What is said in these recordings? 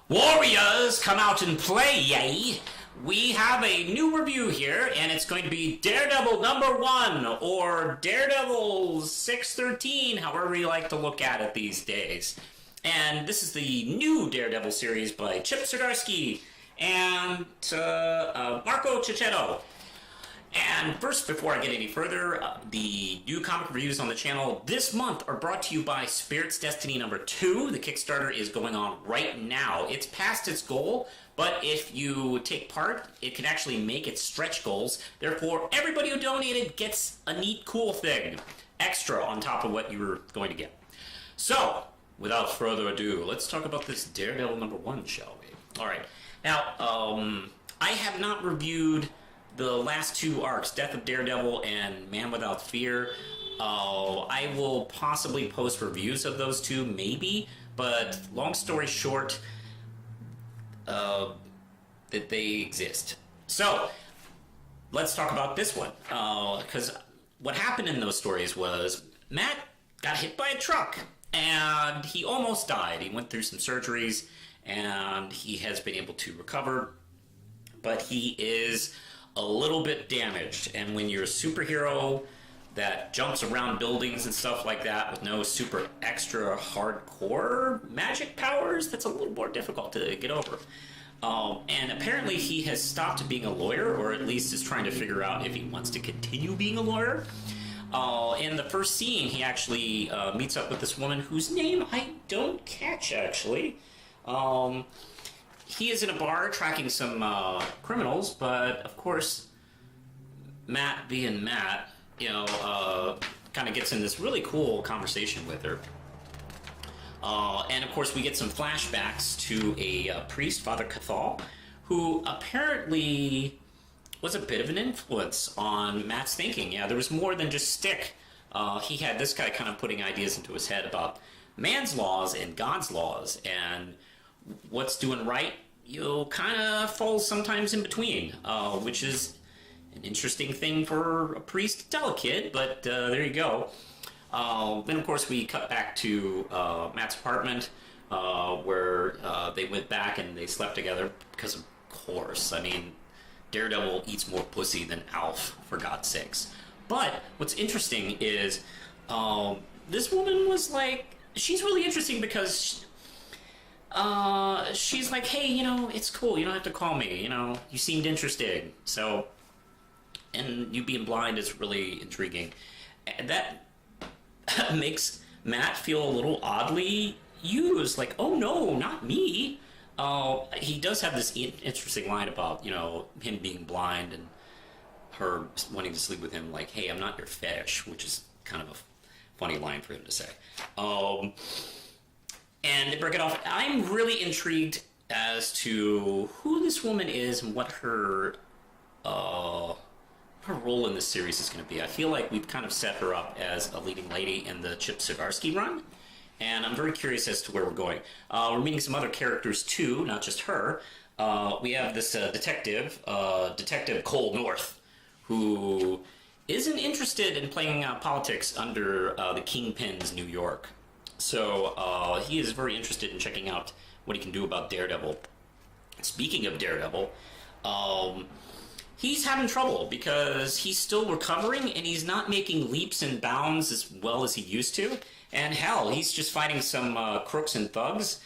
Warriors, come out and play, yay! We have a new review here, and it's going to be Daredevil #1, or Daredevil 613, however you like to look at it these days. And this is the new Daredevil series by Chip Zdarsky and Marco Cicchetto. And first, before I get any further, the new comic reviews on the channel this month are brought to you by Spirit's Destiny #2. The Kickstarter is going on right now. It's past its goal, but if you take part, it can actually make its stretch goals. Therefore, everybody who donated gets a neat, cool thing extra on top of what you were going to get. So, without further ado, let's talk about this Daredevil #1, shall we? Alright, now, I have not reviewed the last two arcs, Death of Daredevil and Man Without Fear. I will possibly post reviews of those two, maybe, but long story short, that they exist. So, let's talk about this one, because what happened in those stories was Matt got hit by a truck, and he almost died. He went through some surgeries, and he has been able to recover, but he is a little bit damaged. And when you're a superhero that jumps around buildings and stuff like that with no super extra hardcore magic powers, that's a little more difficult to get over. And apparently he has stopped being a lawyer, or at least is trying to figure out if he wants to continue being a lawyer. In the first scene, he actually meets up with this woman whose name I don't catch, actually. He is in a bar tracking some criminals, but of course, Matt being Matt, kind of gets in this really cool conversation with her. And of course, we get some flashbacks to a priest, Father Cathal, who apparently was a bit of an influence on Matt's thinking. Yeah, there was more than just stick. He had this guy kind of putting ideas into his head about man's laws and God's laws, and what's doing right, you'll kind of fall sometimes in between, which is an interesting thing for a priest to tell a kid, but there you go. Then, of course, we cut back to Matt's apartment, where they went back and they slept together, because of course, I mean, Daredevil eats more pussy than Alf, for God's sakes. But what's interesting is this woman was like, she's really interesting because she's like, hey, it's cool, you don't have to call me, you seemed interested, so, and you being blind is really intriguing. And that makes Matt feel a little oddly used, like, oh no, not me. He does have this interesting line about, him being blind and her wanting to sleep with him, like, hey, I'm not your fetish, which is kind of a funny line for him to say. And to break it off, I'm really intrigued as to who this woman is and what her role in this series is going to be. I feel like we've kind of set her up as a leading lady in the Chip Zdarsky run, and I'm very curious as to where we're going. We're meeting some other characters too, not just her. We have this Detective Cole North, who isn't interested in playing politics under the Kingpin's New York. So he is very interested in checking out what he can do about Daredevil. Speaking of Daredevil, he's having trouble because he's still recovering and he's not making leaps and bounds as well as he used to. And hell, he's just fighting some crooks and thugs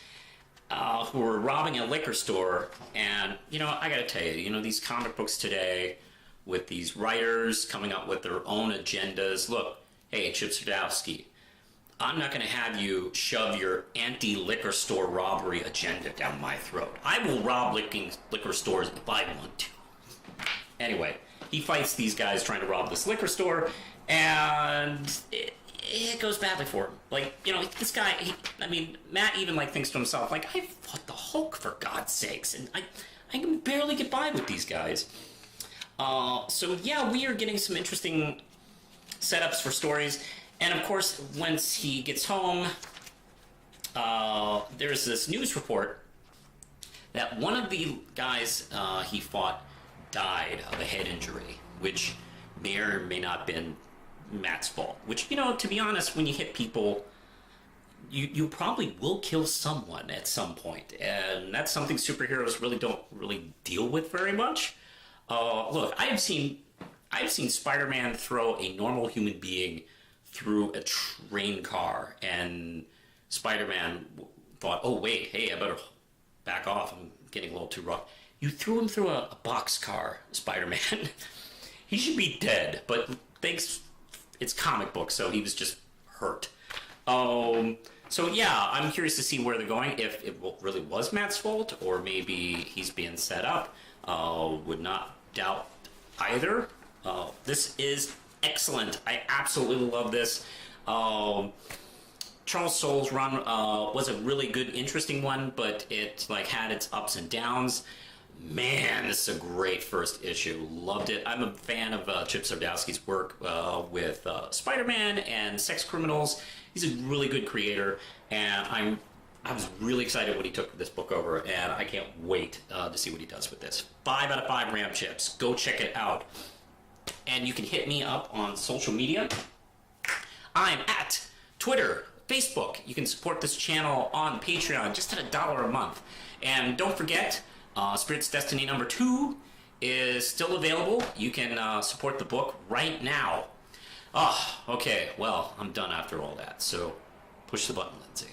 who are robbing a liquor store. And, I gotta tell you, these comic books today with these writers coming up with their own agendas. Look, hey, Chip Zdarsky, I'm not going to have you shove your anti-liquor store robbery agenda down my throat. I will rob liquor stores if I want to. Anyway, he fights these guys trying to rob this liquor store, and it goes badly for him. Like, this guy, Matt even, thinks to himself, like, I fought the Hulk, for God's sakes, and I can barely get by with these guys. So, yeah, we are getting some interesting setups for stories. And of course, once he gets home, there's this news report that one of the guys he fought died of a head injury, which may or may not have been Matt's fault. Which, to be honest, when you hit people, you probably will kill someone at some point, and that's something superheroes really don't really deal with very much. Look, I've seen Spider-Man throw a normal human being through a train car, and Spider-Man thought, "Oh wait, hey, I better back off. I'm getting a little too rough." You threw him through a boxcar, Spider-Man. He should be dead, but thanks, it's comic book, so he was just hurt. So yeah, I'm curious to see where they're going. If it really was Matt's fault, or maybe he's being set up. Would not doubt either. This is excellent. I absolutely love this. Charles Soule's run was a really good, interesting one, but it had its ups and downs. Man, this is a great first issue. Loved it. I'm a fan of Chip Zdarsky's work with Spider-Man and Sex Criminals. He's a really good creator, and I was really excited when he took this book over, and I can't wait to see what he does with this. 5 out of 5 Ram Chips. Go check it out. And you can hit me up on social media. I'm at Twitter, Facebook. You can support this channel on Patreon just at $1 a month. And don't forget, Spirit's Destiny number 2 is still available. You can support the book right now. Oh, okay, well, I'm done after all that, so push the button, Lindsay.